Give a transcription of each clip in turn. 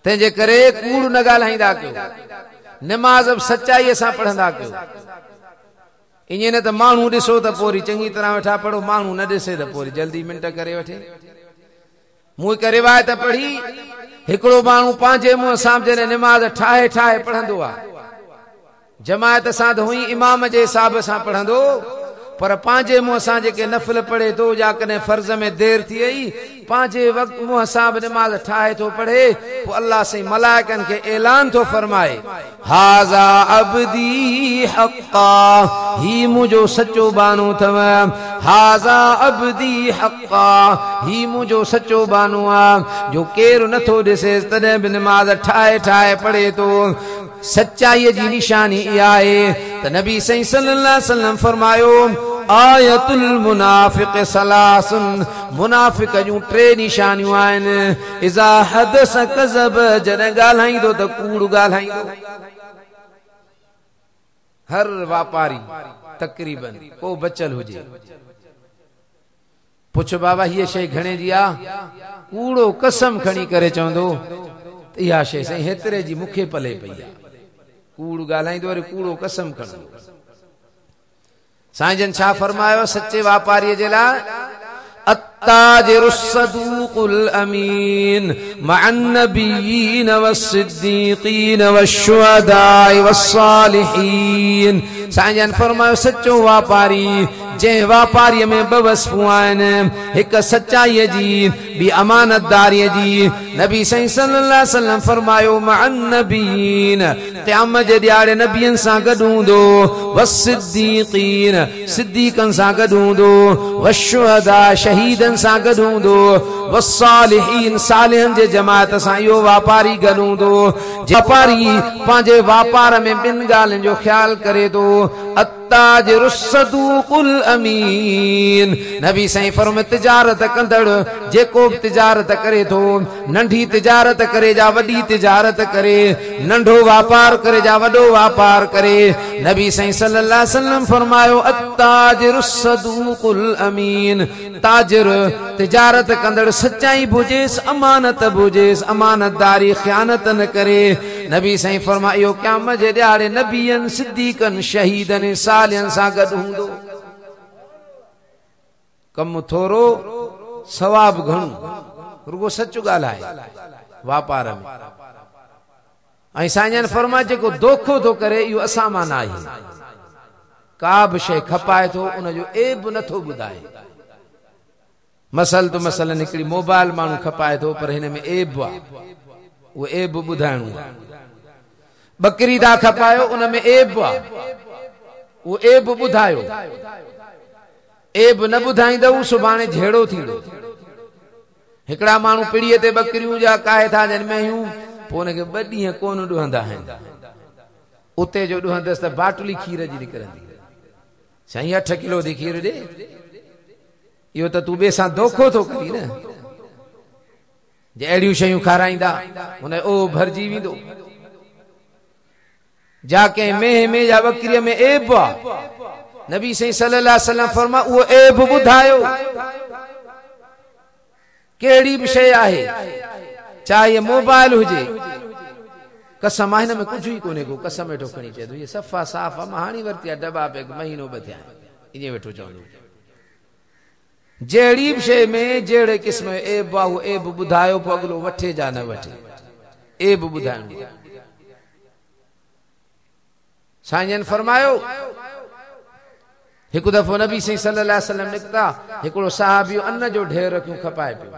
तंहिंजे करे कूड़ न ॻाल्हाईंदा कयो, नमाज़ अब सच्चाईअ सां पढ़ंदा कयो। ईअं न त माण्हू ॾिसो त पोइ चङी तरह वेठा पढ़ो, माण्हू न ॾिसे त पोइ जल्दी मिंट करे वठे। मूं हिकु रिवायत पढ़ी, हिकिड़ो माण्हू पंहिंजे मुंहं सां जॾहिं नमाज़ ठाहे ठाहे पढ़ंदो आहे, जमायत सां त हुई इमाम जे हिसाब सां पढ़ंदो, पर पंहिंजे मुंहं सां जेके नफ़िल पढ़े थो या कॾहिं फर्ज़ में देरि थी वई, पंहिंजे वक़्त मुंहं सां बि नमाज़ ठाहे थो पढ़े, पोइ अल्लाह साईं मलाइकनि खे ऐलान थो फरमाए, हाज़ा अब्दी हक़्क़ा, ही मुंहिंजो सचो बानो अथव, हाज़ा अब्दी हक़्क़ा, ही मुंहिंजो सचो बानो आहे, जो केरु नथो ॾिसेसि तॾहिं बि नमाज़ ठाहे ठाहे पढ़े थो। सच्चाईअ जी निशानी इहा आहे त नबी सही सल्लल्लाहु अलैहि वसल्लम फरमायो, आयतुल मुनाफिक सलासुन, मुनाफिक जूं 3 निशानियूं आहिनि। इज़ा हदस कज़ब, जॾहिं ॻाल्हाईंदो त कूड़ ॻाल्हाईंदो। हर वापारी तक़रीबन को बचल हुजे, पुछ बाबा हीअ शइ घणे जी आहे, कूड़ो कसम खणी करे चवंदो इहा शइ साईं हेतिरे जी मूंखे पले पई आहे। कूड़ ॻाल्हाईंदो वरी कूड़ो कसम खणंदो। साईं जन छा फरमायो सच्चे वापारीअ जे लाइ, अत्ताजिरु सदूकुल अमीन मअन नबिय्यीन वस्सिद्दीकीन वश्शुहदाई वस्सालिहीन। साईं जन फरमायो सच्चो वापारी, जंहिं वापारीअ में 2 वस्फूं आहिनि, हिकु सच्चाईअ जी, ॿी अमानतदारीअ जी। नबी साईं सल्लल्लाहु अलैहि वसल्लम फरमायो, मअन नबिय्यीन, क़यामत जे ॾियारे नबियनि सां गॾु हूंदो, वस्सिद्दीकीन, सिद्दीक़नि सां गॾु हूंदो, वश्शुहदा, शहीदनि सां गॾु हूंदो, वस्सालिहीन, सालिहनि जे जमात सां इहो वापारी गॾु हूंदो। वापारी पंहिंजे वापार में 2 ॻाल्हियुनि जो ख़्याल करे थो, अत्ताजिरु सदूकुल अमीन। नबी साईं फरमाए तिजारत कंदड़, जेको बि तिजारत करे थो, नंढी तिजारत करे या वॾी तिजारत करे, नंढो वापार करे या वॾो वापार करे, नबी साईं सल्लल्लाहु अलैहि वसल्लम फरमायो, अत्ताजिरु सदूकुल अमीन। ताजिर तिजारत कंदड़ सच्चाई बुझेसि, अमानत बुझेसि, अमानतदारी ख़यानत न करे। नबी साईं फरमायो, क़यामत जे ॾियारे नबियनि, सिद्दीक़नि, शहीदनि, सालिहनि सां गॾु हूंदो। कम थोरो सवाब घणो, रुगो सच ॻाल्हाए वापार में। ऐं साईं जन फरमाए, जेको धोखो थो करे इहो असां मां न आहे। का बि शइ खपाए थो उनजो ऐब नथो ॿुधाए। मसल तो मसल निकड़ी, मोबाइल माण्हू खपाए थो पर हिन में ऐब आहे, उहो ऐब ॿुधाइणो आहे। बकरी दा खपायो, उन में ऐब आहे, उहो ऐब ॿुधायो। ऐब न ॿुधाईंदव सुभाणे झेड़ो थींदो। हिकिड़ा माण्हू पिड़ीअ ते बकरियूं जा काहे था जन मेंहियूं, पोइ उनखे 2 ॾींहं कोन ॾुहंदा आहिनि। उते जो ॾुहंदसि त बाटली खीर जी निकिरंदी। साईं 8 किलो जी खीर ॾे, इहो त तूं ॿिए सां धोखो थो करी न। जे अहिड़ियूं शयूं खाराईंदा उन ओ भरिजी वेंदो। जाके मेह में या बकरीअ में ऐब आहे, नबी साईं सल्लल्लाहु अलैहि वसल्लम फरमा उहो ऐब ॿुधायो। कहिड़ी बि शइ आहे, चाहे मोबाइल हुजे, कसम आहे हिन में कुझु ई कोन्हे को, कसम वेठो खणी चए थो, इहे सफ़ा साफ़ आहे, मां हाणे वरिती आहे, डब्बा पैक, महीनो ॿ थिया, ईअं वेठो चवंदो। जहिड़ी बि शइ में जहिड़े क़िस्म जो ऐब आहे, उहो ऐब ॿुधायो, पोइ अॻिलो वठे या न वठे, ऐब ॿुधाइणो। साईं जन फरमायो, हिकु दफ़ो नबी साईं सल्लल्लाहु अलैहि वसल्लम निकिता, हिकिड़ो सहाबी अन्न जो ढेर रखियो खपाए पियो,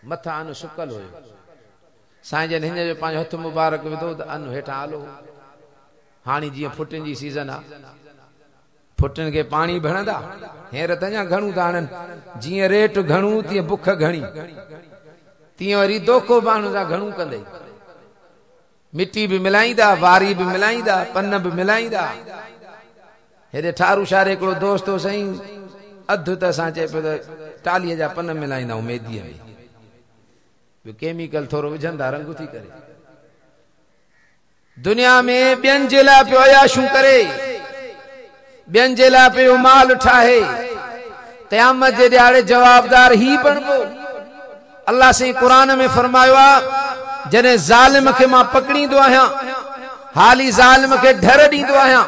मथां अन्न सुकल हुयो। साईं जन हिन जो पंहिंजो हथ मुबारक विधो त अन्न हेठां आलो। हाणे जीअं फुटिन जी सीज़न आहे, फुटिन खे पाणी भरंदा, हींअर त अञा घणो था आणनि, जीअं रेट घणो तीअं बुख घणी, तीअं वरी दोखो माण्हू सां घणो कंदे। मिट्टी भी मिलाईंदा, वारी भी मिलाईंदा, पन भी मिलाईंदा। हेॾे ठारू शारे हिकिड़ो दोस्त हो साईं, अधु त असां चए पियो त 40 जा पन मिलाईंदा आहियूं मेदीअ में, ॿियो केमिकल थोरो विझंदा रंग थी करे। दुनिया में ॿियनि जे लाइ पियो अयाशूं करे, ॿियनि जे लाइ पियो माल ठाहे, क़यामत जे ॾियारे जवाबदार ही बणबो। अल्लाह साईं क़ुरान में फरमायो आहे, जने ज़ालिम के मां पकड़ींदो आहियां हाली ज़ालिम के ढर ॾींदो आहियां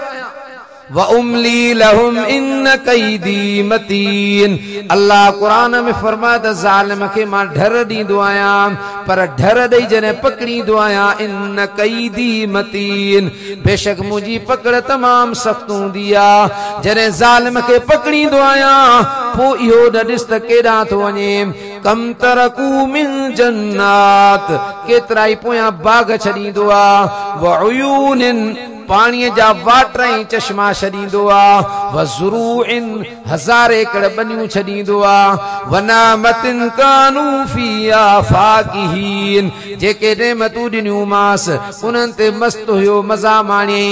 व उमली लहुम इन कैदी मतीन अल्लाह कुरान में फरमाता ज़ालिम के मां ढर ॾींदो आहियां पर ढर ॾेई जने पकड़ींदो आहियां इन कैदी मतीन बेशक मुंहिंजी पकड़ तमाम सख्त हूंदी आहे जने ज़ालिम के पकड़ींदो आहियां पोइ इहो न ॾिस त केॾां थो वञे कम तरकू मिन जन्नात केतिरा ई पोयां बाग छॾींदो आहे व उयूनिन पानी जा वाटर ऐं चश्मा छॾींदो आहे व ज़ुरूइन हज़ार एकड़ बनियूं छॾींदो आहे व नामतिन कानू फ़ीहा फ़ाकिहीन जेके नेमतूं ॾिनियूं मास उन्हनि ते मस्त हुयो मज़ा माणी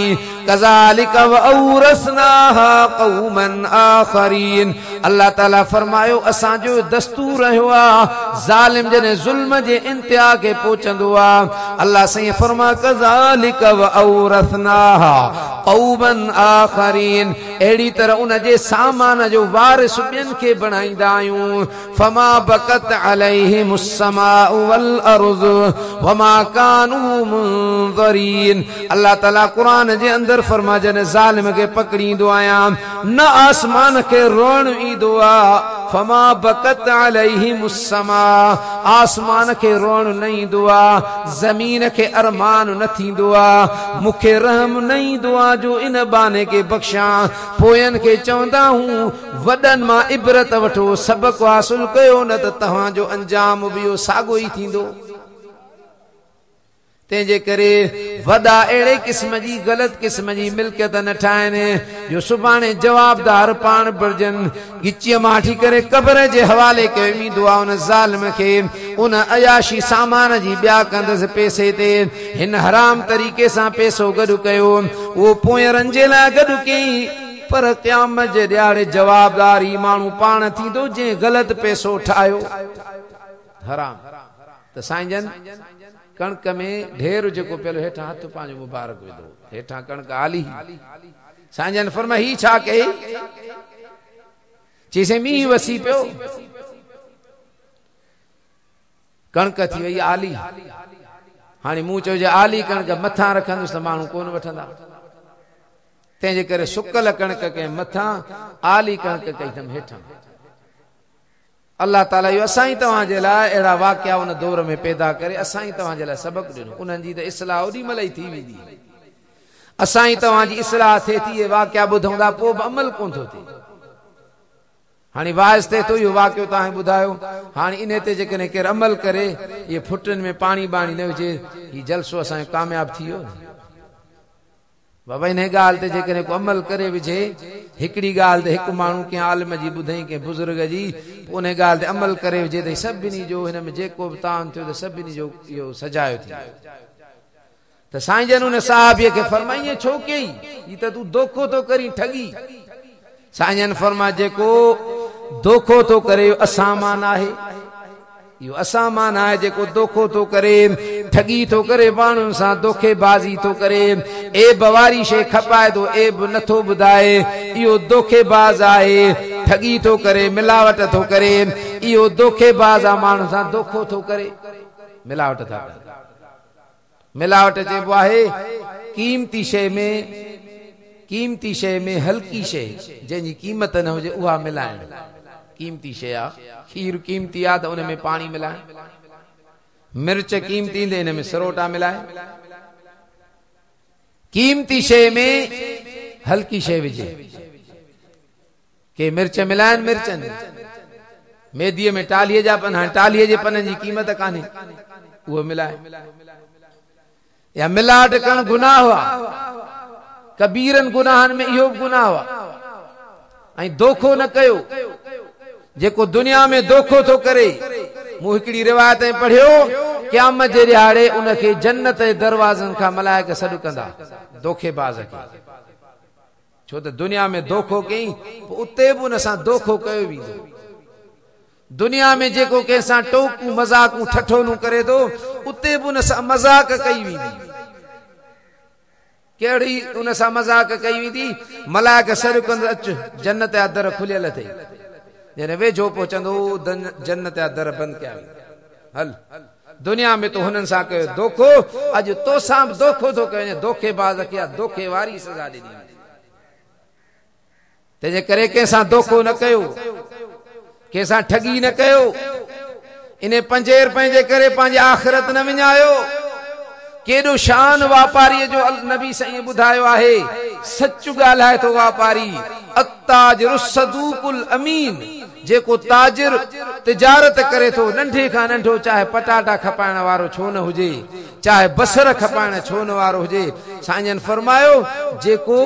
कज़ालिक व औरसनाहा क़ौमन आख़रीन अल्लाह ताला फरमायो असांजो दस्तूर रहियो आहे ज़ालिम जने ज़ुल्म जे इंतिहा खे पहुचंदो आहे अल्लाह साईं फरमा कज़ालिक व औरसनाहा क़ौमन आख़रीन अहिड़ी तरह उन जे सामान जो वारिस ॿियनि खे बणाईंदा आहियूं फमा बकत अलैहिमुस समाउ वल अर्ज़ वमा कानू मुनज़रीन अल्लाह ताला कुरान जे अंदर फरमा जने ज़ालिम खे पकड़ींदो आहियां न आसमान खे रोअण ईंदो आहे फमा बकत अलैहिमुस समा आसमान खे रोअण न ईंदो आहे ज़मीन खे अरमान न थींदो आहे मूंखे रहम न ईंदो आहे जो इन बाने खे बख़्शां पोयनि खे चवंदा हूं वॾनि मां इबरत वठो सबक़ हासिल कयो न त तव्हांजो अंजाम बि इहो साॻियो ई थींदो तंहिंजे करे वॾा अहिड़े क़िस्म जी ग़लति क़िस्म जी मिल्कियत न ठाहिनि जो सुभाणे जवाबदार पाण बणजनि गिचीअ मां वठी करे क़ब्र जे हवाले कयो वेंदो आहे उन ज़ालिम खे उन अयाशी सामान जी ॿिया कंदसि पैसे ते हिन हराम तरीक़े सां पैसो गॾु कयो उहो पोयरनि जे लाइ गॾु कयईं पर क़यामत जे ॾियारे जवाबदारी माण्हू पाण थींदो जंहिं ग़लति पैसो ठाहियो हराम त साईं जन कणक में ढेर जेको पियो हेठां हथ पंहिंजो मुबारक विधो हेठां कणक आली साईं जन फरमा ही छा कई चईसे मींहुं वसी पियो कणक थी वई आली हाणे मूं चयो जे आली कणक मथां रखंदुसि त माण्हू कोन वठंदा तंहिंजे करे सुकल कणक कंहिं मथां आली कणक कई अथमि हेठां अल्लाह ताला इहो असां ई तव्हांजे लाइ अहिड़ा वाक़िया उन दौर में पैदा करे असां ई तव्हांजे लाइ सबक़ ॾिनो उन्हनि जी त इस्लाह ओॾी महिल ई थी वेंदी असां ई तव्हांजी इस्लाह थिए थी इहे वाक़िया ॿुधंदा पोइ बि अमल कोन थो थिए हाणे वाइस थिए थो इहो वाक़ियो तव्हां ॿुधायो हाणे इन ते जेकॾहिं केरु अमल करे इहे फुटनि में पाणी बाणी न विझे हीउ जलसो असांजो कामयाबु थी वियो बाबा इन ॻाल्हि ते जेकॾहिं को अमल करे विझे हिकिड़ी ॻाल्हि ते हिकु माण्हू कंहिं आलिम जी ॿुधई कंहिं बुज़ुर्ग जी पोइ उन ॻाल्हि ते अमल करे विझे त सभिनी जो हिन में जेको बि तान थियो त सभिनी जो इहो सजायो थी त साईं जन उन साहबीअ खे फरमाई ईअं छो कई ही त तूं दोखो थो करी ठगी साईं जन फरमा जेको दोखो थो करे इहो असामान आहे इहो असामान आहे जेको दोखो थो करे ठगी थो करे माण्हुनि सां दोखेबाज़ी थो करे एब वारी शइ खपाए थो एब नथो ॿुधाए इहो दोखेबाज़ आहे ठगी थो करे मिलावट थो करे इहो दोखेबाज़ आहे माण्हुनि सां दोखो थो करे मिलावट था करे मिलावट चइबो आहे कीमती शइ में हल्की शइ जंहिंजी कीमत न हुजे उहा मिलाइण कीमती शइ आहे खीर कीमती आहे त उन में पाणी मिलाए मिर्च कीमती इन में सरोटा मिलाए कीमती शइ में हल्की शइ विझे के मिर्च मिलाइनि मिर्चनि मेदीअ में टालीअ जा पन हाणे टालीअ जे पननि जी क़ीमत कान्हे उहो मिलाए या मिलावट करणु गुनाह आहे कबीरनि गुनाहनि में इहो बि गुनाह आहे ऐं दोखो न कयो जेको दुनिया में दोखो थो करे मूं हिकिड़ी रिवायत पढ़ियो क़यामत जे ॾियारे उनखे जन्नत जे दरवाज़नि खां मलाइक सॾु कंदा दोखेबाज़ खे छो त दुनिया में दोखो कयईं पोइ उते बि उन सां दोखो कयो वेंदो दुनिया में जेको कंहिंसां टोकूं मज़ाकूं ठठोनूं करे थो उते बि उन सां मज़ाक कई वेंदी कहिड़ी उन सां मज़ाक कई वेंदी मलाइक सॾु कंदो अचु जन्नत जा दर खुलियल अथई जॾहिं वेझो पहुचंदो जन्नत जा दर बंदि कया हल दुनिया में तो हुननि सां कयो धोखो, अॼु तोसां बि धोखो थो कयो, धोखेबाज़ खे धोखे वारी सज़ा ॾिनी। तंहिंजे करे कंहिंसां धोखो न कयो, कंहिंसां ठगी न कयो, इन 5 रुपए जे करे पंहिंजी आख़िरत न विञायो। केॾो शान वापारीअ जो नबी साईं ॿुधायो आहे, सच ॻाल्हाए थो वापारी, अत्ताजिरु सदूकुल अमीन, जेको ताजिर तिजारत करे थो, नंढे खां नंढो, चाहे पटाटा खपाइण वारो छो न हुजे, चाहे बसर खपाइण छो न वारो हुजे। साईं फरमायो जेको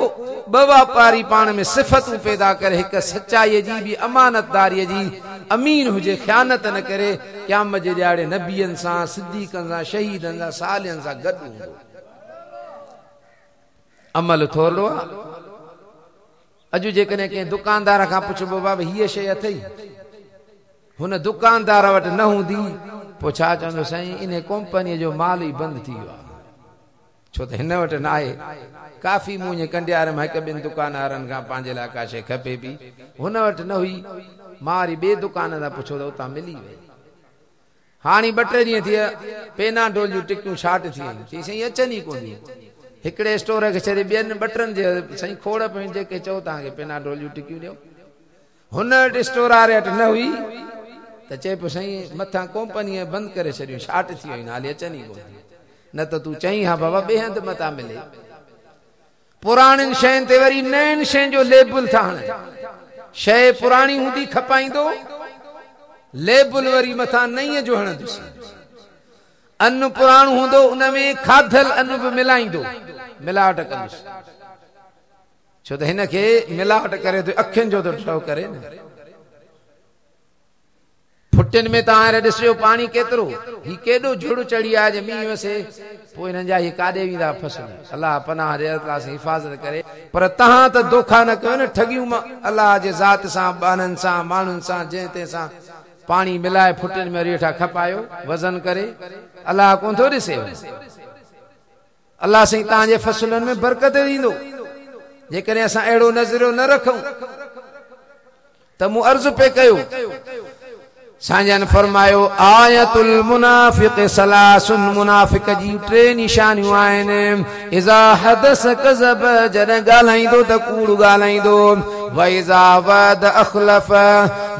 ॿ वापारी पाण में सिफ़तूं पैदा करे, हिक सचाईअ जी ॿी अमानतदारीअ जी, अमीन हुजे, ख़यानत न करे, क़यामत जे ॾियारे नबियनि सां, सिद्दीक़नि सां, शहीदनि सां, सालियनि सां गॾु हूंदो। अमल थोरो आहे। अॼु जेकॾहिं कंहिं दुकानदार खां पुछिबो बाबा हीअ शइ अथई, हुन दुकानदार वटि न हूंदी, पोइ छा चवंदो साईं इन कंपनीअ जो माल ई बंदि थी वियो आहे, छो त हिन वटि न आहे। काफ़ी मूं कंडियार में 1-2 दुकानदारनि खां पंहिंजे लाइ का शइ खपे पई, हुन वटि न हुई, मां वरी ॿिए दुकान तां पुछो त उतां मिली वई। हाणे 2-3 ॾींहं थी विया, पेनाडोल जूं टिकियूं शार्ट थी वयूं, चई साईं अचनि ई कोन थियूं। हिकिड़े स्टोर खे छॾे ॿियनि 2-3 जे साईं खोड़ पियूं, जेके चओ तव्हांखे पेनाडोल जूं टिकियूं ॾियो। हुन वटि स्टोर वारे वटि न हुई त चए पियो साईं मथां कंपनीअ बंदि करे छॾियूं, शार्ट थी वयूं, हाली अचनि ई कोन थियूं। न त तूं चईं हा बाबा ॿिए हंधि मथां मिले। पुराणियुनि शयुनि ते वरी नयुनि शयुनि जो लेबल था हणनि, शइ पुराणी हूंदी खपाईंदो, लेबल वरी मथां नईं जो हणंदुसि। अन्न पुराणो हूंदो, उन में खाधल अन्न बि मिलाईंदो, मिलावट कंदुसि, छो त हिन खे मिलावट करे तो अखियुनि जो तो ठो करे न। फुटियुनि में तव्हां ॾिसियो पाणी केतिरो, ही केॾो झुड़ चढ़ी आहे, जे मींहुं वसे पोइ हिननि जा ही काॾे वेंदा फसल। अलाह पनाह ॾे, अलाह सां हिफ़ाज़त करे। पर तव्हां त धोखा न कयो न, ठगियूं अलाह जे ज़ात सां, बाननि सां, माण्हुनि सां, जंहिं तंहिंसां पाणी मिलाए फुटियुनि में वेठा खपायो वज़न करे, अलाह कोन थो ॾिसे। अलाह साईं तव्हांजे फसलनि में बरकत ॾींदो, जेकॾहिं असां अहिड़ो नज़रियो न रखूं त मूं अर्ज़ु पे कयो। साईं फरमायो आयतुल मुनाफिक सलासुन, मुनाफिक जी 3 निशानियूं आहिनि। इज़ा हदस कज़ब, जॾहिं ॻाल्हाईंदो त कूड़ ॻाल्हाईंदो, व इज़ा वअद अख़लफ,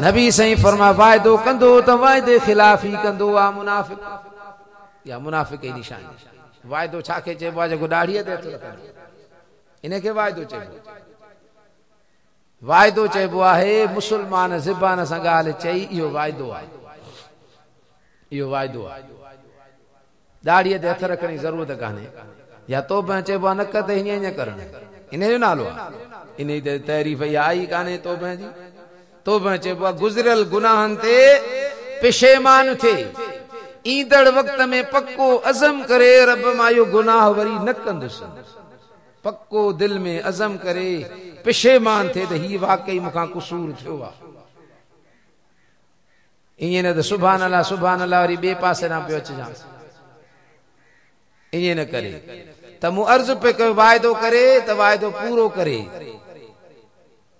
नबी साईं फरमा वाइदो कंदो त वाइदे ख़िलाफ़ ई कंदो आहे मुनाफिक। या मुनाफिक जी निशानी। वाइदो छाखे चइबो आहे, जेको ॾाढ़ीअ ते हथ रखंदो, इनखे वाइदो चइबो। वाइदो चइबो आहे मुस्लमान ज़बान सां ॻाल्हि चई, इहो वाइदो आहे, इहो वाइदो आहे। ॾाढ़ीअ ते हथ रखण जी ज़रूरत कान्हे। या तौबह चइबो आहे नक ते हीअं करणु, इन जो नालो आहे, इन जी तारीफ़ इहा आई कान्हे तौबह जी। तौबह चइबो आहे गुज़िरियल गुनाहनि ते पेशेमान थिए, ईंदड़ वक़्त में पक्को अज़म करे रब मां इहो गुनाह वरी न कंदुसि। पक्को दिल में अज़म करे पेशेमान थिए त ही वाकई मूंखां कुसूर थियो आहे। ईअं न त सुभान अल्लाह वरी ॿिए पासे न पियो अचिजां, ईअं न करे। त मूं अर्ज़ु पे कयो वाइदो करे त वाइदो पूरो करे।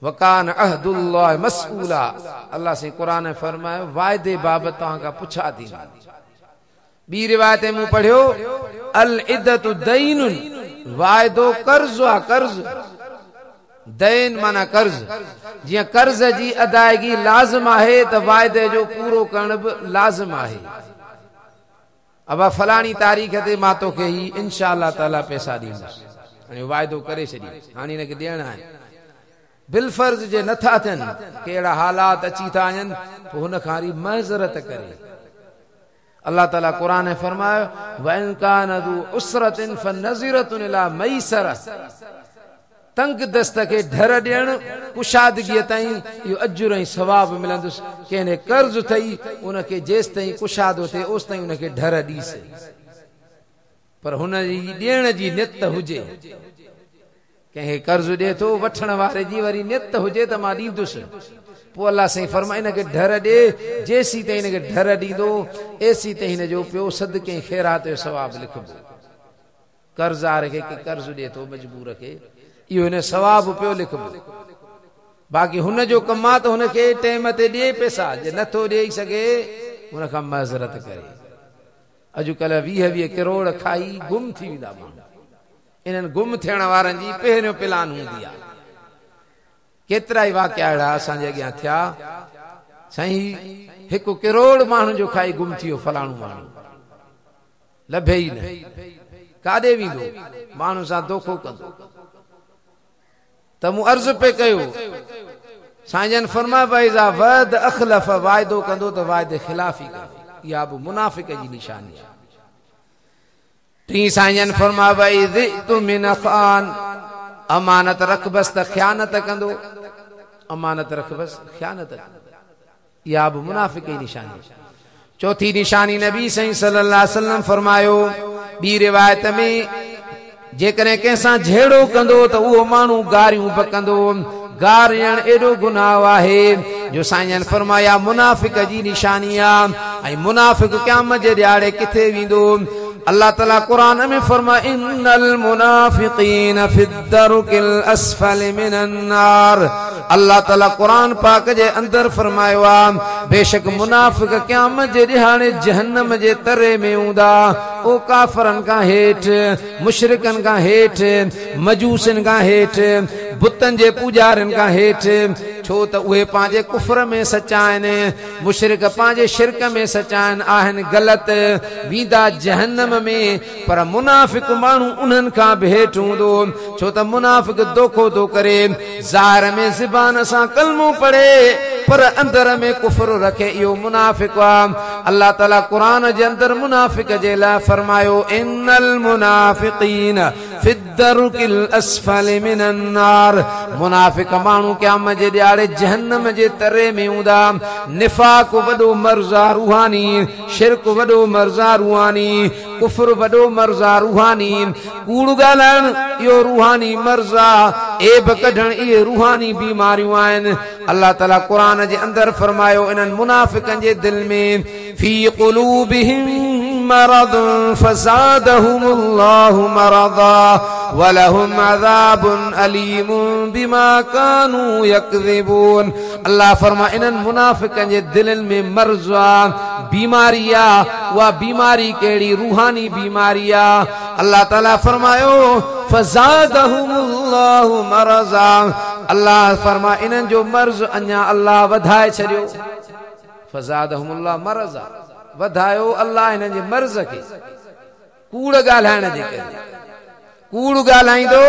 वकान अहदुल्लाह मसऊला, अल्लाह से क़ुरान में फरमायो वाइदे बाबति तव्हां खां पुछा थी। ॿी रिवायत मूं पढ़ियो अल इद्दतु दैनुन, वाइदो कर्ज़ आहे, कर्ज़। दैन माना कर्ज़। जीअं कर्ज़ जी अदायगी लाज़िम आहे त वाइदे जो पूरो करण बि लाज़िम आहे। अब फलाणी तारीख़ ते मां तोखे ही इंशाअल्लाह ताला पैसा ॾींदुसि, हाणे वाइदो करे छॾी, हाणे हिनखे ॾियणा आहिनि। बिलफर्ज़ जे नथा थियनि, कहिड़ा हालात अची था वञनि, पोइ हुन खां वरी महज़रत करे। अल्लाह ताला क़ुरान में फरमायो वइन कान ज़ू उसरतिन फनज़िरतुन इला मैसर, तंग दस्त खे ढर ॾियण कुशादगीअ ताईं इहो अजुर ऐं सवाब मिलंदुसि। कंहिं कर्ज़ अथई उनखे जेसि ताईं कुशादो थिए ओसि ताईं उनखे ढर ॾीसे, पर हुन जी ॾियण जी नियत हुजे। कंहिंखे कर्ज़ ॾिए थो, वठण वारे जी वरी नियत हुजे त मां ॾींदुसि, पोइ अल्लाह साईं फरमाए हिनखे ढर ॾे, जेसीं ताईं हिनखे ढर ॾींदो एसी ताईं हिन जो पियो सदके ऐं ख़ैरात जो सवाब लिखबो। कर्ज़दार खे कर्ज़ ॾिए थो मजबूर खे, इहो हिन सवाब पियो लिखबो। बाक़ी हुन जो कमु आहे त हुनखे टाइम ते ॾिए पैसा, जे नथो ॾेई सघे हुन खां मज़रत करे। अॼुकल्ह 20 करोड़ खाई गुम थी वेंदा माण्हू। इन्हनि गुम थियण वारनि जी पहिरियों प्लान हूंदी आहे। केतिरा ई वाक़िया अहिड़ा असांजे अॻियां थिया, साईं 1 करोड़ माण्हू जो खाई गुम थी वियो फलाणो माण्हू, लभे ई न, काॾे वेंदो, माण्हू सां धोखो कंदो। त मूं अर्ज़ु पे कयो, साईं जन फरमाया भाई वद अखलफ, वाइदो कंदो त वाइदे खिलाफ़ ई कंदो, इहा बि मुनाफ़िक जी निशानी आहे। टी साईं जन फरमाया भाई ज़ितु मिन ख़ान, अमानत रख बस त ख़यानत कंदो, अमानत रख बस ख़यानत कंदो, इहा बि मुनाफ़िक जी निशानी। चौथी निशानी नबी सही सल्लल्लाहु अलैहि वसल्लम फरमायो ॿी रिवायत में, जेकॾहिं कंहिंसां झेड़ो कंदो त उहो माण्हू गारियूं बकंदो। गारियण एॾो गुनाह आहे जो साईं जन फरमाया मुनाफ़िक जी निशानी आहे। ऐं मुनाफ़िक क़यामत जे ॾियारे किथे वेंदो? अल्लाह ताला कुरान में फरमा इन्नल मुनाफिकीन फिद्दरुकिल अस्फल मिनन नार। अल्लाह ताला कुरान पाक जे अंदर फरमायो आहे बेशक मुनाफिक क़यामत जे ॾिहाणे जहन्नम जे तरे में हूंदा। ओ काफ़रन खां हेठि, मुशरिकन खां हेठि, मजूसिन खां हेठि, बुतन जे पूजारन खां हेठि। छो त उहे पंहिंजे कुफर में सचा आहिनि, मुशरिक पंहिंजे शिरक में सचा आहिनि ग़लति, वेंदा जहन्नम में। पर मुनाफ़िक माण्हू उन्हनि खां बि हेठि हूंदो, छो त मुनाफ़िक धोखो थो करे। ज़ाहिर में ज़बान सां कलमो पढ़े पर अंदर में कुफर रखे, इहो मुनाफ़िक आहे। अल्लाह ताला कुरान जे अंदर मुनाफ़िक जे लाइ फरमायो इन्नल मुनाफ़िकीन फिद्दरुकिल अस्फल मिनन नार। मुनाफ़िक माण्हू क़यामत जे ॾियारे जहन्नम जे तरे में हूंदा। निफ़ाक़ वॾो मर्ज़ आहे रूहानी, शिरक वॾो मर्ज़ आहे रूहानी, कुफर वॾो मर्ज़ आहे रूहानी, कूड़ ॻाल्हाइण इहो रूहानी मर्ज़ आहे, ऐब कढण इहे रूहानी बीमारियूं आहिनि। अल्लाह ताला कुरान जे अंदर फरमायो इन्हनि मुनाफ़िकनि जे दिल में फी क़ुलूबिहिम मरद फज़ादहुमुल्लाहु मरदा वलहुम अज़ाबुन अलीमुन बिमा कानू यकज़िबून। अल्लाह फरमा इन्हनि मुनाफ़िकनि जे दिलनि में मर्ज़ आहे, बीमारी आहे। उहा बीमारी कहिड़ी? रूहानी बीमारी आहे। अल्लाह ताला फरमायो फज़ादहुमुल्लाहु मरज़ा। अल्लाह फरमा इन्हनि जो मर्ज़ अञा अल्लाह वधाए छॾियो। फज़ादहुमुल्लाहु मरज़ा, वधायो अल्लाह हिननि जे मर्ज़ खे। कूड़ ॻाल्हाइण जे करे, कूड़ ॻाल्हाईंदो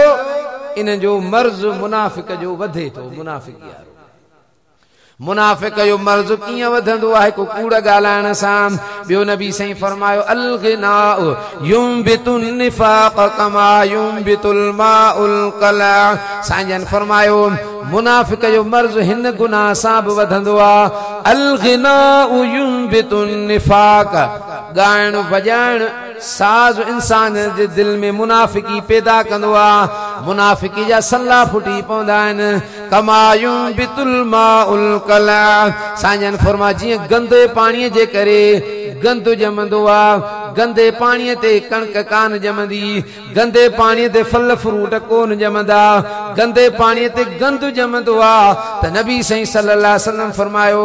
इन जो मर्ज़ मुनाफ़िक जो वधे थो। मुनाफ़िक यारो, मुनाफ़िक जो मर्ज़ कीअं वधंदो आहे? को कूड़ ॻाल्हाइण सां। ॿियो नबी साईं फरमायो अल गिनाउ युंबितुन निफ़ाक़ कमा युंबितुल माउल कला। साईं जन फरमायो मुनाफ़िक जो मर्ज़ हिन गुनाह सां बि वधंदो आहे। अल गिनाउ युंबितुन निफ़ाक़, ॻाइण वॼाइण साज़ इंसान जे दिल में मुनाफ़िकी पैदा कंदो आहे। मुनाफ़िकी जा सल्ला फुटी पवंदा आहिनि। कमा युंबितुल माउल कला। साईं जन फरमा जीअं गंदे पाणीअ जे करे गंद जमंदो आहे, गंदे पाणीअ ते कणक कान जमंदी, गंदे पाणीअ ते फल फ्रूट कोन जमंदा, गंदे पाणीअ ते गंद जमंदो आहे। त नबी साईं सल्लल्लाहु अलैहि वसल्लम फरमायो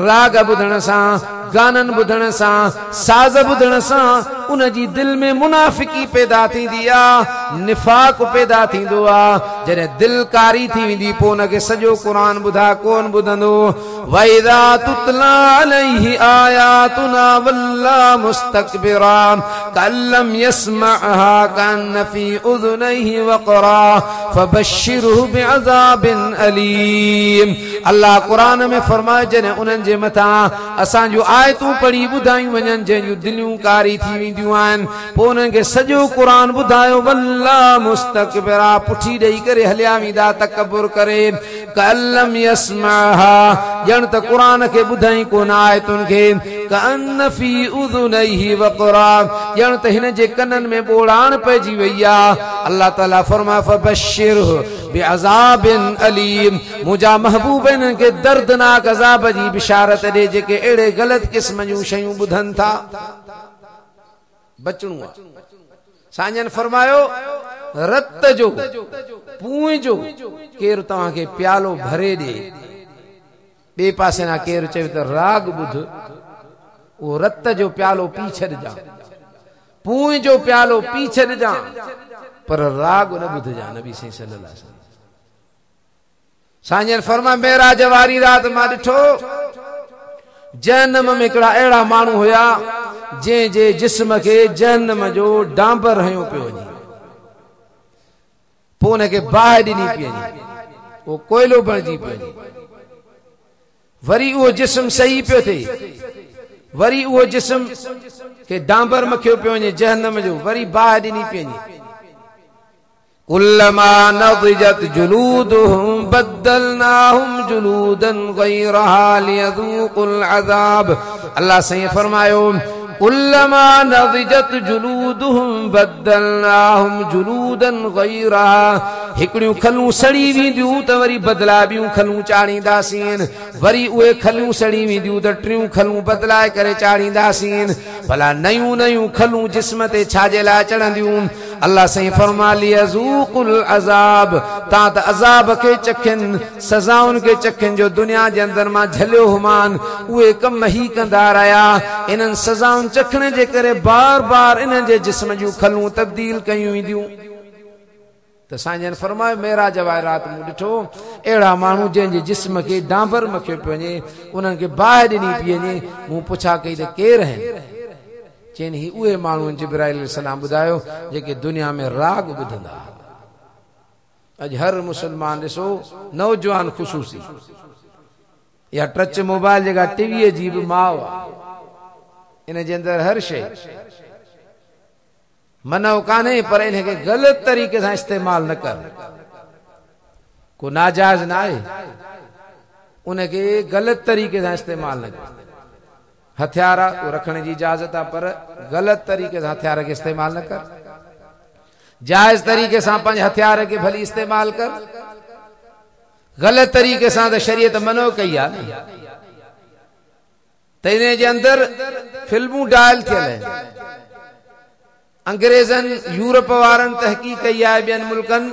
राग ॿुधण सां, गानन ॿुधण सां, साज़ ॿुधण सां उन जी दिल में मुनाफ़िकी पैदा थींदी आहे, निफ़ाक़ पैदा थींदो आहे। जॾहिं दिल कारी थी वेंदी पोइ उनखे सॼो क़ुरान ॿुधा कोन ॿुधंदो। वइज़ा तुतला अलैहि आयातुना वल्ला मुस्तकबिरा कल्लम यस्मअहा कअन्न फी उज़ुनैहि वक़रा फबश्शिरहु बिअज़ाबिन अलीम। अल्लाह कुरान में फरमाए जॾहिं उन्हनि जे मथां असां जूं आयतूं पढ़ी ॿुधायूं वञनि जंहिंजूं दिलियूं कारी थी वेंदियूं आहिनि, पोइ उन्हनि खे सॼो क़ुरान ॿुधायो वल्ला मुस्तकबिरा, पुठी ॾेई करे हलिया वेंदा तकबुर करे। कल्लम यस्मअहा, ॼण त क़ुरान खे ॿुधाई कोन आयतुनि खे। कअन्न फी उज़ुनैहि वक़रा, ॼण त हिन जे कननि में ॿोड़ाण पइजी वई आहे। अल्लाह ताला फरमाए फबश्शिरहु बिअज़ाबिन अलीम, मुंहिंजा महबूब इन्हनि खे दर्दनाक अज़ाब जी बिशारत ॾे जेके अहिड़े ग़लति क़िस्म जूं शयूं ॿुधनि था। बचणो आहे। साईं जन फरमायो रत जो, पूं जो केरु तव्हांखे प्यालो भरे ॾे, ॿिए पासे ना केरु चवे त राग ॿुध, उहो रत जो प्यालो पी छॾिजां। पूं जो प्यालो पी छॾिजां पर राग न ॿुधजां। नबी सही सल्लल्लाहु अलैहि वसल्लम साईं फरमा मेराज वारी रात मां ॾिठो जहन्नम में हिकिड़ा अहिड़ा माण्हू हुया जंहिं जे जिस्म खे जहन्नम जो डांबर हयो पियो वञे, पोइ हुनखे बाहि ॾिनी पई वञे, उहो कोयलो बणिजी पियो वञे, वरी उहो जिस्म सही पियो थिए, वरी उहो जिस्म खे डांबर मखियो पियो वञे जहन्नम जो, वरी बाहि ॾिनी पई वञे। कुल्लमा नज़िजत जुलूदुहुम बद्दलनाहुम जुलूदन गैरहा लियज़ूक़ुल अज़ाब। अल्लाह सही फरमायो कुल्लमा नज़िजत जुलूदुहुम बद्दलनाहुम जुलूदन गैरहा। हिकड़ियूं खलूं सड़ी वेंदियूं त वरी बदला ॿियूं खलूं चाढ़ींदासीं, वरी उहे खलूं सड़ी वेंदियूं त टियूं खलूं बदलाए करे चाढ़ींदासीं। भला नयूं नयूं खलूं जिस्म ते छाजे लाइ चढ़ंदियूं? अल्लाह सही फरमा लियज़ूक़ुल अज़ाब, तां त अज़ाब खे चखनि, सज़ाउनि खे चखनि जो दुनिया जे अंदर मां झलियो हुमान, उहे कम ही कंदा रहिया। इन्हनि सज़ाउनि चखण जे करे बार बार इन्हनि जे जिस्म जूं खलूं तब्दील कयूं वेंदियूं। त साईं फरमायो मेरा जवाय रात मूं ॾिठो अहिड़ा माण्हू जंहिंजे जिस्म खे डांबर मखियो पियो वञे, उन्हनि खे बाहि ॾिनी पई वञे। मूं पुछा कई त केरु आहिनि? चइनि ही उहे माण्हू जिब्राइल अलैहिस्सलाम ॿुधायो जेके दुनिया में राग ॿुधंदा। अॼु हर मुस्लमान ॾिसो नौजवान ख़ुशूसी या टच मोबाइल जेका टीवीअ जी बि माउ आहे, इन जे अंदरि हर शइ मनो कान्हे, पर इनखे ग़लति तरीक़े सां इस्तेमाल न कर। को नाजाइज़ न आहे, उनखे ग़लति तरीक़े सां इस्तेमाल न कर। हथियार को रखने की इजाजत है, पर गलत तरीके से हथियार के इस्तेमाल न कर। जायज तरीके से पंहिंजे हथियार के भली इस्तेमाल कर, गलत तरीके से तो शरीयत मनो कई है। तो इन जे अंदर फिल्मूं डायल थियल आहिनि। अंग्रेजन यूरोप वारनि तहकीक कई आहे ॿियनि मुल्कनि,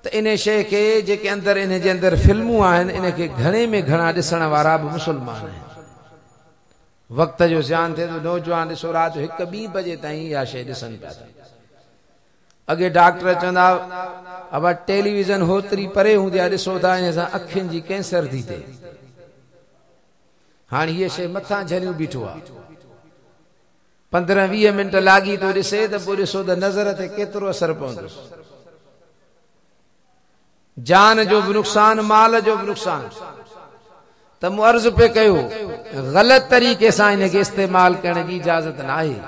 त इन शइ खे जेके अंदर इन जे अंदर फिल्मूं आहिनि, इनखे घणे में घणा ॾिसण वारा बि मुस्लमान आहिनि। वक्त जो ज़्यान थे तो नौजवान ॾिसो राति 1-2 बजे ताईं इहा शइ ॾिसनि पिया था। अॻे डॉक्टर चवंदा अब टेलीविज़न होतिरी परे हूंदी आहे, ॾिसो था इन सां अखियुनि जी कैंसर थी थिए। हाणे हीअ शइ मथां झलियूं बीठो आहे, 15-20 मिंट लागी तो ॾिसे त पोइ ॾिसो त नज़र ते केतिरो असर पवंदुसि। जान जो भी नुकसान, माल जो भी नुकसान। त मूं अर्ज़ पे कयो ग़लत तरीक़े सां इनखे इस्तेमाल करण जी इजाज़त न आहे।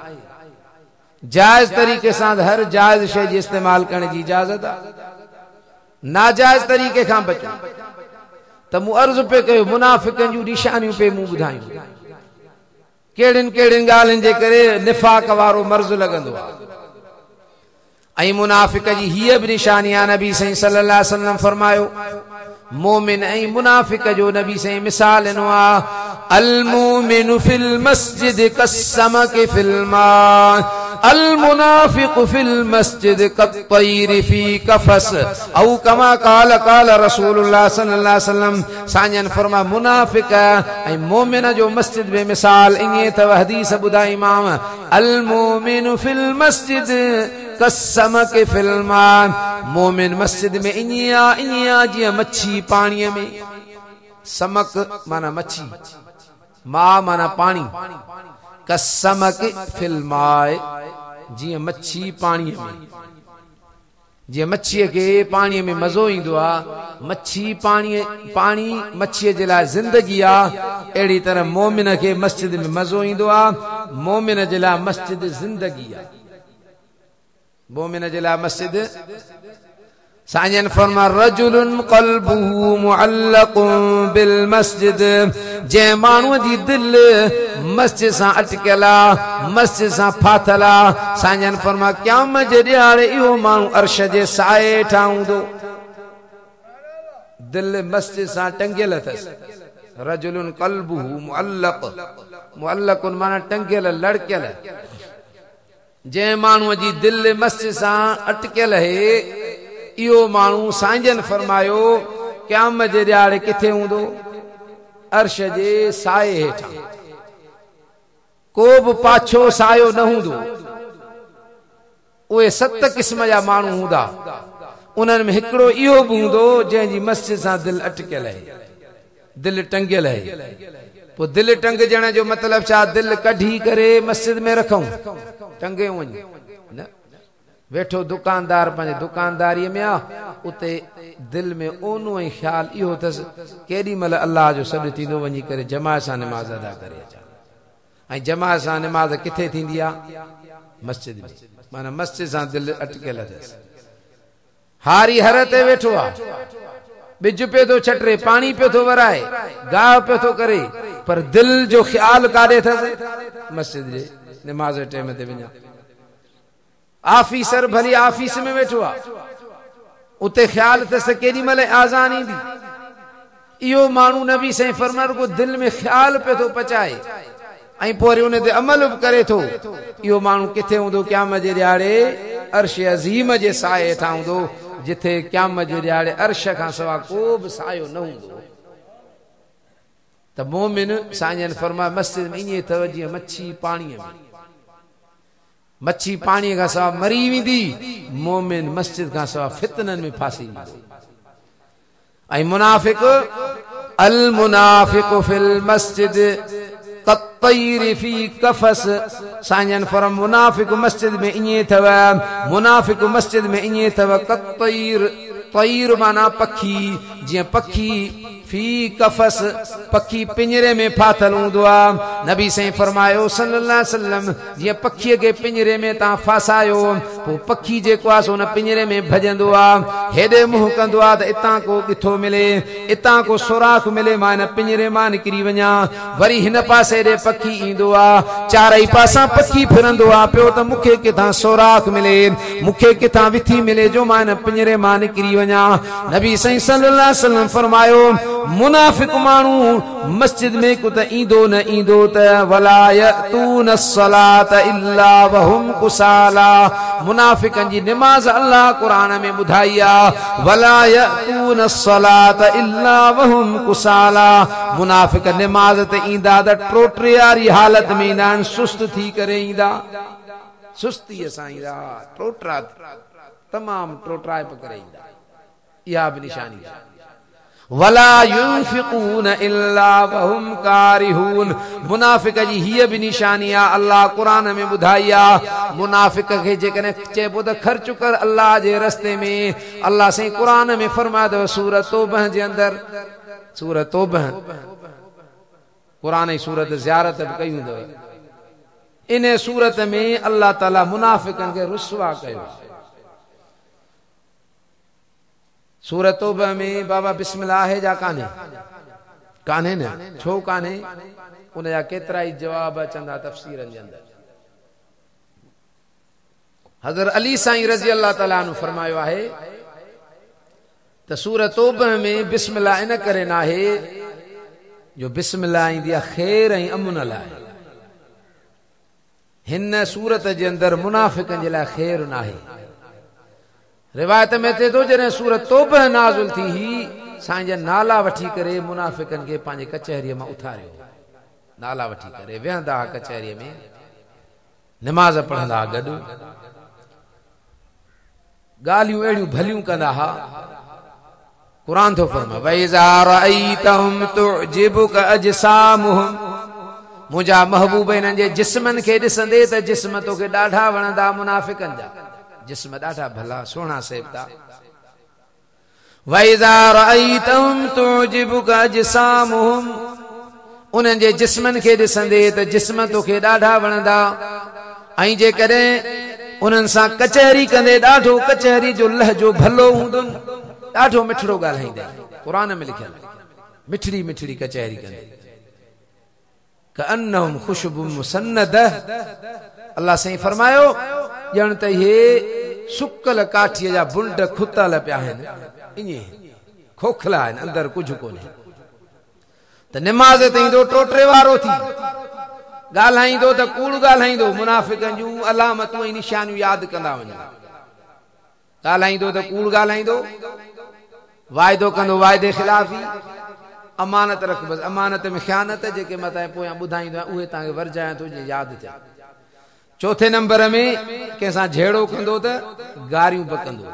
जायज़ तरीक़े सां हर जायज़ शइ जी इस्तेमाल करण जी इजाज़त आहे, नाजायज़ तरीक़े खां बचो। त मूं अर्ज़ पे कयो मुनाफ़िक़नि जूं निशानियूं पे मूं ॿुधायूं कहिड़ियुनि कहिड़ियुनि ॻाल्हियुनि जे करे निफ़ाक़ वारो मर्ज़ लॻंदो आहे। ऐं मुनाफ़िक़ जी हीअ बि निशानी आहे, नबी सही सल्लल्लाहु अलैहि वसल्लम फरमायो मोमिन ऐं मुनाफ़िक़ जो नबी सही मिसाल ॾिनो आहे, अल मोमिनु फिल मस्जिद कसमक फिल मा, अल मुनाफ़िक़ु फिल मस्जिद कत्तैर फी कफस, औ कमा क़ाल क़ाल रसूलुल्लाह सल्लल्लाहु अलैहि वसल्लम। साईं फरमा मुनाफ़िक़ ऐं मोमिन जो मस्जिद में मिसाल ईअं अथव। हदीस ॿुधाई मां, अल मोमिनु फिल मस्जिद कसमक फिल मा, मोमिन मस्जिद में ईअं जीअं मच्छी पाणीअ में। समक माना मच्छी, मां माना पानी, कसमक फिल माए जीअं मच्छी पाणीअ में। जीअं मच्छीअ खे पाणीअ में मज़ो ईंदो आहे, मच्छी पाणी मच्छीअ जे लाइ ज़िंदगी आहे, अहिड़ी तरह मोमिन खे मस्जिद में मज़ो ईंदो आहे, मोमिन जे लाइ मस्जिद ज़िंदगी आहे। मोमिन जे लाइ मस्जिद। साईं फरमा रजुलुन क़ल्बुहु मुअल्लक़ुन बिल मस्जिद, जंहिं माण्हूअ जी दिलि मस्जिद सां अटकियल आहे, मस्जिद सां फाथल आहे, साईं फरमा क़यामत जे ॾियारे इहो माण्हू अर्श जे साए हेठां हूंदो। दिलि मस्जिद सां टंगियल अथसि। रजुलुन क़ल्बुहु मुअल्लक़, मुअल्लक़ुन माना टंगियल, लड़कियल। जंहिं माण्हूअ जी दिलि मस्जिद सां अटकियल आहे, इहो माण्हू साईं फरमायो क़यामत जे ॾियारे किथे हूंदो? अर्श जे साए हेठां। को बि पाछो सायो न हूंदो। उहे 7 क़िस्म जा माण्हू हूंदा, उन्हनि में हिकिड़ो इहो बि हूंदो जंहिंजी मस्जिद सां दिलि अटकियल आहे, दिलि टंगियल आहे। पोइ दिलि टंगजण जो मतिलबु छा? दिलि कढी करे मस्जिद में रखूं, टंगे वञे न। वेठो दुकानदार पंहिंजे दुकानदारीअ में आहे, उते दिलि में ओनो ऐं ख़्यालु इहो अथसि केॾी महिल अलाह जो सॾु थींदो, वञी करे जमात सां निमाज़ अदा करे अचां। ऐं जमात सां निमाज़ किथे थींदी आहे? मस्जिद में। माना मस्जिद सां दिलि अटकियल अथसि। हारी हर ते वेठो आहे, बिज पियो थो छटे, पाणी पियो थो वराए, गाह पियो थो करे, पर दिलि जो ख़्यालु काॾे अथसि? मस्जिद जे निमाज़ जे टाइम ते वञा। आफीसर भली आफिस में वेठो आहे, उते ख़्यालु अथसि केॾी महिल आज़ान ईंदी। इहो माण्हू नबी साईं फरमायो को दिलि में ख़्यालु पियो थो पचाए ऐं पोइ वरी उन ते अमल बि करे थो। इहो माण्हू किथे हूंदो? क़यामत जे ॾियारे अर्श अज़ीम जे साए हेठां हूंदो, जिथे क़यामत जे ॾियारे अर्श खां सवाइ को बि सायो न हूंदो। त मोमिन साईं फरमाया मस्जिद में ईअं अथव जीअं मच्छी पाणीअ में, मच्छी पाणीअ खां सवाइ मरी वेंदी, मोमिन मस्जिद खां सवाइ फितननि में फासी वेंदो। ऐं मुनाफ़िक़, अल मुनाफ़िक़ फिल मस्जिद कत्तैर फी कफस। साईं फरम मुनाफ़िक़ मस्जिद में ईअं अथव, मुनाफ़िक़ मस्जिद में ईअं अथव कत्तैर, तैर माना पखी, जीअं पखी फी कफस, पखी पिंजरे में फाथल हूंदो आहे। नबी साईं फरमायो सल्लल्लाहु अलैहि वसल्लम, जीअं पखीअ खे पिंजरे में तव्हां फासायो, पोइ पखी जेको आहे सो हुन पिंजरे में भॼंदो आहे, हेॾे मुंहुं कंदो आहे त इतां को ॻिथो मिले, इतां को सुराख मिले, मां हिन पिंजरे मां निकिरी वञा। वरी हिन पासे हेॾे पखी ईंदो आहे, चारई पासां पखी फिरंदो आहे पियो त मूंखे किथां सुराख मिले, मूंखे किथां विथी मिले जो मां हिन पिंजरे मां निकिरी वञा। नबी साईं सल्लल्लाहु अलैहि वसल्लम फरमायो मुनाफ़िक़ माण्हू मस्जिद में को त ईंदो न ईंदो त वला यतून सलात इल्ला वहुम कुसाला। मुनाफ़िक़नि जी निमाज़ अल्लाह क़ुरान में ॿुधाई आहे, वला यतून सलात इल्ला वहुम कुसाला। मुनाफ़िक़ निमाज़ ते ईंदा त टोटरे वारी हालत में ईंदा आहिनि, सुस्त थी करे ईंदा, सुस्तीअ सां ईंदा, टोटरा तमामु टोटराए करे ईंदा। इहा बि निशानी आहे। वला युनफिकून इल्ला वहुम कारिहून। मुनाफ़िक़ जी हीअ बि निशानी आहे, अल्लाह क़ुरान में ॿुधाई आहे। मुनाफ़िक़ खे जेकॾहिं चइबो त ख़र्च कर अल्लाह जे रस्ते में, अल्लाह साईं क़ुरान में फरमायो अथव सूरत तौबह जे अंदरि, सूरत तौबह क़ुरान जी सूरत ज़ियारत बि कई हूंदव। इन सूरत में अल्लाह ताला मुनाफ़िक़नि खे रुसवा कयो। सूरत तौबह में बाबा बिस्मिल्लाह आहे जा कान्हे न, छो कान्हे? उन जा केतिरा ई जवाब अचंदा तफ़सीरनि जे अंदरि। हज़रत अली साईं रज़ी अल्लाह ताला अन्हु फरमायो आहे त सूरत तौबह में बिस्मिल्लाह इन करे न आहे जो बिस्मिल्लाह ईंदी आहे ख़ैर ऐं अमन लाइ। हिन सूरत जे अंदरि मुनाफ़िक़नि जे लाइ ख़ैर न आहे। रिवायत में थिए थो जॾहिं सूरत तौबह नाज़िल थी, साईं जा नाला वठी करे मुनाफ़िक़नि खे पंहिंजे कचहरीअ मां उथारियो। नाला वठी करे वेहंदा हुआ कचहरीअ में, निमाज़ पढ़ंदा हुआ गॾु, ॻाल्हियूं अहिड़ियूं भलियूं कंदा हुआ। क़ुरान थो फरमाए वइज़ा रअयतहुम तुअजिबुक अजसामुहुम। मुंहिंजा महबूब इन्हनि जे जिस्मनि खे ॾिसंदे त जिस्म तोखे ॾाढा वणंदा। मुनाफ़िक़नि जा जिस्म ॾाढा भला सुहिणा सेबता। वइज़ा रअयतहुम तुअजिबुक अजसामुहुम, उन्हनि जे जिस्मनि खे ॾिसंदे त जिस्म तोखे ॾाढा वणंदा। ऐं जेकॾहिं उन्हनि सां कचहरी कंदे ॾाढो कचहरी जो लहजो भलो हूंदुनि, ॾाढो मिठड़ो ॻाल्हाईंदा। क़ुरान में लिखियल मिठड़ी मिठड़ी कचहरी कंदे कअन्नहुम खुशबुम मुसन्नदह। अल्लाह साईं फरमायो ॼण त इहे सुकल काठीअ जा बुंड खुतल पिया आहिनि, ईअं खोखला आहिनि, अंदरि कुझु कोन्हे। त निमाज़ ते ईंदो टोटरे वारो थी, ॻाल्हाईंदो त कूड़ ॻाल्हाईंदो, मुनाफ़िक़नि जूं अलामतूं ऐं निशानियूं यादि कंदा वञो। ॻाल्हाईंदो त कूड़ ॻाल्हाईंदो, वाइदो कंदो वाइदे ख़िलाफ़ी, अमानत रख बस अमानत में ख़यानत जेके मता पोयां ॿुधाईंदो उहे तव्हांखे वरजायां थो जे यादि थिए चौथे नंबर में कंहिंसां झेड़ो कंदो त गारियूं बकंदो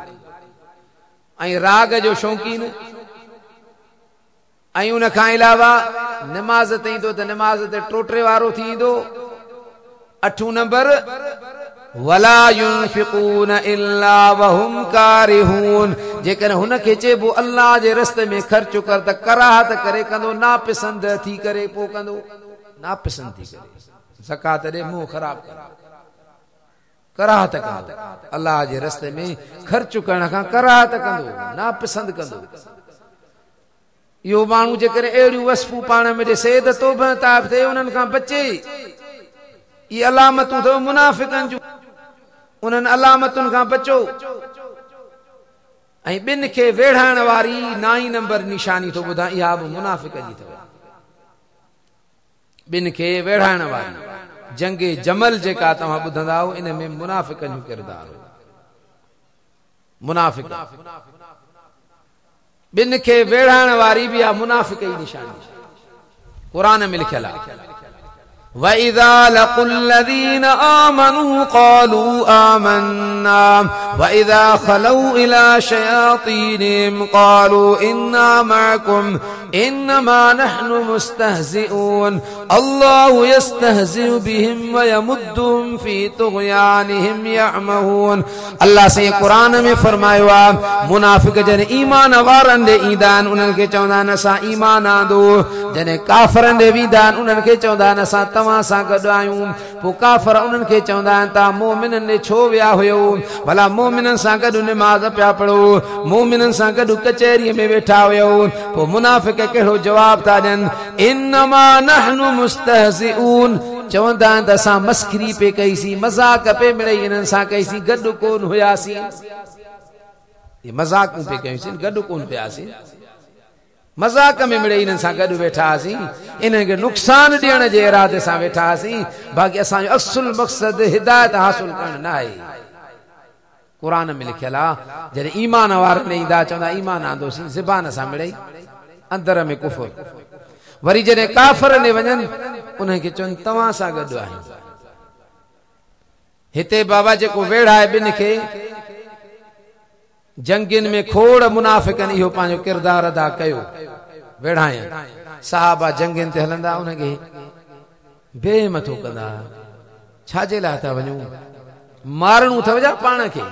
ऐं राग जो शौक़ीन ऐं उन खां अलावा निमाज़ ते ईंदो त निमाज़ ते टोटरे वारो थी ईंदो अठों नंबर वला युनफिकून इल्ला वहुम कारिहून जेकर हुनखे चइबो अल्लाह जे रस्ते में ख़र्च कर त कराहत करे कंदो नापसंद थी करे पोइ कंदो नापसंद थी करे ज़कात ॾे मुंहुं ख़राब कर कराहत कंदो अल्लाह जे रस्ते में ख़र्च करण खां कराहत कंदो नापसंद कंदो इहो माण्हू जेकर अहिड़ियूं वसफ़ूं पाण में ॾिसे त तौबह ताब थिए उन्हनि खां बचे ये अलामतूं अथव मुनाफ़िकनि जूं उन्हनि अलामतुनि खां बचो ऐं ॿिनि खे वेढ़ाइण वारी 9 नंबर निशानी थो ॿुधां इहा बि मुनाफ़िक जी अथव ॿिनि खे वेढ़ाइण वारी जंगे जमल जेका तव्हां ॿुधंदा आहियो इन में मुनाफ़िकनि जो किरदार हो मुनाफ़िक ॿिनि खे वेढ़ाइण वारी बि आहे मुनाफ़िक जी निशानी क़ुरान में लिखियल आहे وَإِذَا لَقُوا الَّذِينَ آمَنُوا قَالُوا آمَنَّا وَإِذَا خَلَوْا إِلَى شَيَاطِينِهِمْ قَالُوا إِنَّا مَعَكُمْ إِنَّمَا نَحْنُ مُسْتَهْزِئُونَ اللَّهُ يَسْتَهْزِئُ بِهِمْ وَيَمُدُّهُمْ فِي طُغْيَانِهِمْ يَعْمَهُونَ اللہ سے قرآن میں فرمایا منافق جن ایمان وارن دے ایندان انہن کے چوندان اساں ایمان آندو جن کافرن دے ویندان انہن کے چوندان اساں तव्हां सां गॾु आहियूं पोइ काफ़र उन्हनि खे चवंदा आहिनि तव्हां मोमिननि ॾे छो विया हुयो भला मोमिननि सां गॾु निमाज़ पिया पढ़ो मोमिननि सां गॾु कचहरीअ में वेठा हुयो पोइ मुनाफ़िक कहिड़ो जवाब था ॾियनि इन्नमा नहनु मुस्तहज़िऊन चवंदा आहिनि त असां मस्खरी पे कईसीं मज़ाक पे मिड़ई इन्हनि सां कईसीं गॾु कोन हुयासीं ये मज़ाक पे कईसीं गॾु कोन हुयासीं मज़ाक में मिड़े इन्हनि सां गॾु वेठा हुआसीं इन्हनि खे नुक़सान ॾियण जे इरादे सां वेठा हुआसीं बाक़ी असांजो असुल मक़सद हिदायत हासिल करणु न आहे क़ुरान में लिखियल आहे जॾहिं ईमान वारनि ईंदा चवंदा ईमान आंदोसीं ज़बान सां मिड़ई अंदर में कुफ़र वरी जॾहिं काफ़र ने वञनि उन्हनि खे चवनि तव्हां सां गॾु आहियूं हिते बाबा जेको वेड़ा आहे ॿिनि खे जंगिन में खोड़ मुनाफ़िकनि इहो पंहिंजो किरदार अदा कयो वेढ़ायनि साहबा जंगिन ते हलंदा उनखे बेमथो कंदा छाजे लाइ था वञूं मारणो अथव छा पाण खे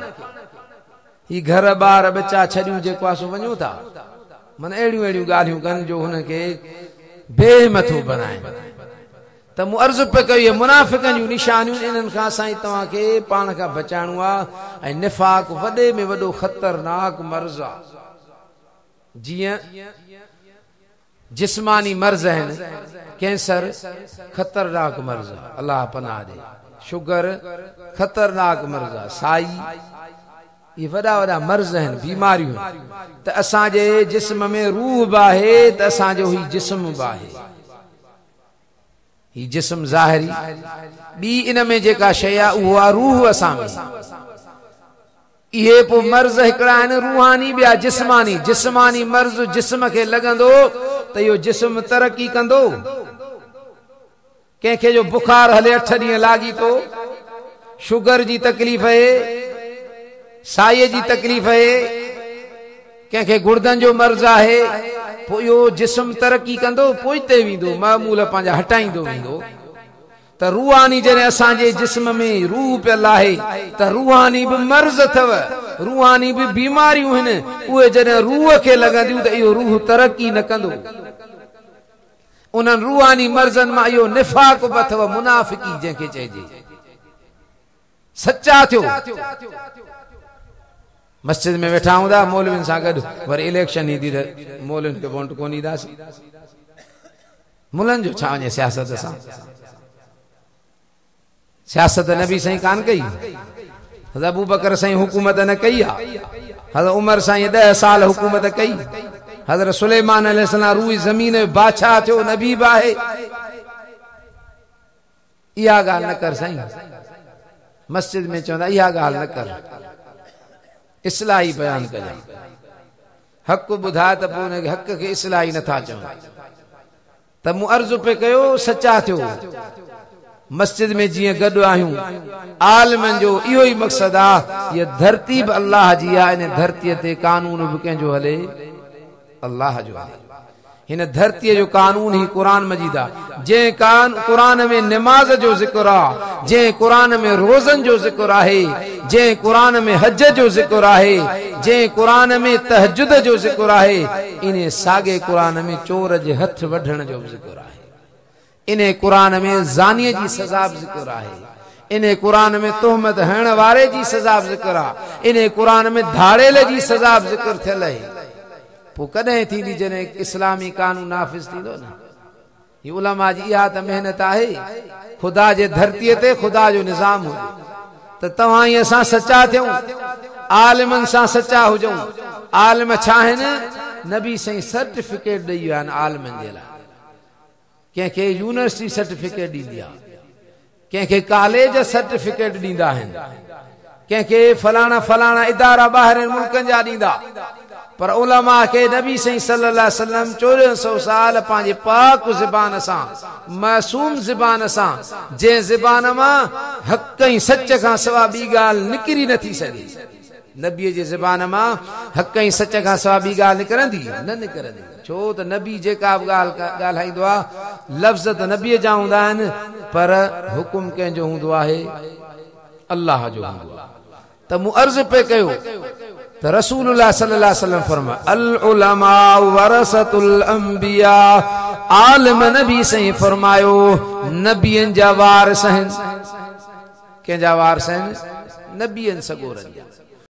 ही घर ॿार बच्चा छॾियूं जेको आहे सो वञूं था मन अहिड़ियूं अहिड़ियूं ॻाल्हियूं कनि जो हुनखे बेमथो बनाइनि त मूं अर्ज़ु पे कई मुनाफ़िकनि जूं निशानियूं इन्हनि खां साईं तव्हांखे पाण खां बचाइणो आहे ऐं निफ़ाक़ वॾे में वॾो ख़तरनाक मर्ज़ आहे जीअं जिस्मानी मर्ज़ आहिनि कैंसर ख़तरनाक मर्ज़ आहे अलाह पनाह ॾे शुगर ख़तरनाक मर्ज़ आहे साई ये वॾा वॾा मर्ज़ आहिनि बीमारियूं त असांजे जिस्म में रूह बि आहे त असांजो ही जिस्म बि आहे ही जिस्म ज़ाहिरी ॿी इन में जेका शइ आहे उहो आहे रूह असां में इहे पोइ मर्ज़ हिकिड़ा आहिनि रूहानी ॿिया जिस्मानी जिस्मानी मर्ज़ जिस्म खे लॻंदो त इहो जिस्म तरक़ी कंदो कंहिंखे जो बुखार हले 8 ॾींहं लागी थो शुगर जी तकलीफ़ आहे साईअ जी तकलीफ़ आहे कंहिंखे गुर्दनि जो मर्ज़ आहे पोइ इहो जिस्म तरक़ी कंदो पोइ ते वेंदो मामूल पंहिंजा हटाईंदो वेंदो त रूहानी जॾहिं असांजे जिस्म में रूह पियल आहे त रूहानी बि मर्ज़ अथव रूहानी बि बीमारियूं आहिनि उहे जॾहिं रूह खे लॻंदियूं त इहो रूह तरक़ी न कंदो उन्हनि रूहानी मर्ज़नि मां इहो निफ़ाक़ बि अथव मुनाफ़िकी जंहिंखे चइजे सचा थियो मस्जिद में वेठा हूंदा मौलवियुनि सां गॾु वरी इलेक्शन ईंदी त मौलवियुनि खे वोट कोन ॾींदासीं मुलनि जो छा वञे सियासत सां सियासत नबी साईं कान कई हज़रत अबू बकर साईं हुकूमत न कई आहे हज़रत उमर साईं 10 साल हुकूमत कई हज़रत सुलेमान अलैहिस्सलाम रूई ज़मीन जो बादशाह थियो नबी बि आहे इहा ॻाल्हि न कर साईं मस्जिद में चवंदा इहा ॻाल्हि न कर इस्लाही बयान कजां हक़ ॿुधाए त पोइ हुनखे हक़ खे इस्लाही नथा चवनि त मूं अर्ज़ु पे कयो सचा थियो मस्जिद में जीअं गॾु आहियूं आलिमनि जो इहो ई मक़सदु आहे ये धरती बि अल्लाह जी आहे इन धरतीअ ते कानून बि कंहिंजो हले अल्लाह जो हले हिन धरतीअ जो कानून ही क़ुरान मजीद आहे जंहिं क़ुरान में निमाज़ जो ज़िक्र आहे जंहिं क़ुरान में रोज़न जो ज़िक्र आहे जंहिं क़ुरान में हज जो ज़िक्र आहे जंहिं क़ुरान में तहजुद जो ज़िक्र आहे इन साॻे क़ुरान में चोर जे हथ वढण जो बि ज़िक्र आहे इन क़ुरान में ज़ानीअ जी सज़ा बि ज़िक्र आहे इन क़ुरान में तोहमत हणण वारे जी सज़ा बि ज़िक्र आहे इन क़ुरान में धाड़ेल जी सज़ा बि ज़िक्र थियल आहे पोइ कॾहिं थींदी जॾहिं इस्लामी कानून नाफ़िज़ थींदो न हीअ उलमा जी इहा त महिनत आहे ख़ुदा जे धरतीअ ते ख़ुदा जो निज़ाम हुजे त तव्हां ई असां सचा थियूं आलिमनि सां सचा हुजूं आलिम छा आहिनि नबी साईं सर्टिफिकेट ॾेई विया आहिनि आलिमनि जे लाइ कंहिंखे यूनिवर्सिटी सर्टिफिकेट ॾींदी आहे कंहिंखे कॉलेज सर्टिफिकेट ॾींदा आहिनि कंहिंखे फलाणा फलाणा इदारा ॿाहिरि मुल्कनि जा ॾींदा पर उलमा के नबी सही सल्लल्लाहु अलैहि वसल्लम 1400 साल पंहिंजे पाक ज़बान सां मासूम ज़बान सां जंहिं ज़बान मां हक़ ऐं सच खां सवा ॿी ॻाल्हि निकिरी नथी सघे नबीअ जे ज़बान मां हक़ ऐं सच खां सवा ॿी ॻाल्हि निकिरंदी न निकिरंदी छो त नबी जेका बि ॻाल्हि ॻाल्हाईंदो आहे लफ़्ज़ त नबीअ जा हूंदा आहिनि पर हुकुम कंहिंजो हूंदो आहे अल्लाह जो हूंदो आहे त मूं अर्ज़ु पे कयो त रसूलुल्लाह सल्लल्लाहु अलैहि वसल्लम फरमा अल उलमा वरसतुल अंबिया आलिम नबी सही फरमायो नबियन जा वारिस आहिनि कंहिंजा वारिस आहिनि नबियन सगोरनि जा